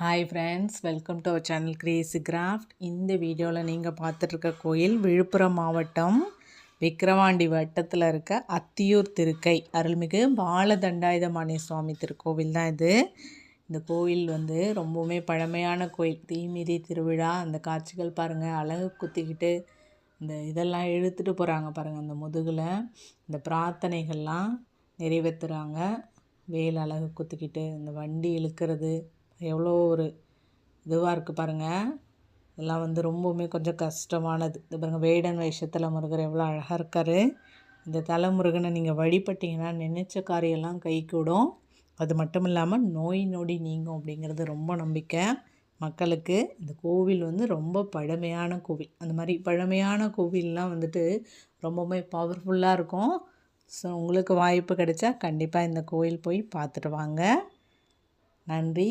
Hi friends, welcome to our channel crazy craft. இந்த வீடியோவில் நீங்கள் பார்த்துட்ருக்க கோயில் விழுப்புரம் மாவட்டம் விக்கிரவாண்டி வட்டத்தில் இருக்க அத்தியூர் திருக்கை அருள்மிகு பாலதண்டாயுதபாணி சுவாமி திருக்கோவில் தான் இது. இந்த கோயில் ரொம்பவுமே பழமையான கோயில். தீமிதி திருவிழா அந்த காட்சிகள் பாருங்கள். அழகு குத்திக்கிட்டு இந்த இதெல்லாம் இழுத்துட்டு போகிறாங்க பாருங்கள். அந்த முதுகில் இந்த பிரார்த்தனைகள்லாம் நிறைவேற்றுறாங்க. வேல் அழகு குத்திக்கிட்டு இந்த வண்டி இழுக்கிறது எவ்வளோ ஒரு இதுவாக இருக்குது பாருங்கள். இதெல்லாம் ரொம்பவுமே கொஞ்சம் கஷ்டமானது. இது பாருங்கள், வேடன் வேஷத்தில் முருகர் எவ்வளோ அழகாக இருக்கார். இந்த தலைமுருகனை நீங்கள் வழிபட்டிங்கன்னா நினைச்ச காரியெல்லாம் கைகூடும். அது மட்டும் இல்லாமல் நோய் நொடி நீங்கும் அப்படிங்கிறது ரொம்ப நம்பிக்கை மக்களுக்கு. இந்த கோவில் ரொம்ப பழமையான கோவில். அந்த மாதிரி பழமையான கோவில்லாம் ரொம்பவுமே பவர்ஃபுல்லாக இருக்கும். ஸோ உங்களுக்கு வாய்ப்பு கிடைச்சா கண்டிப்பாக இந்த கோயில் போய் பார்த்துட்டு வாங்க. நன்றி.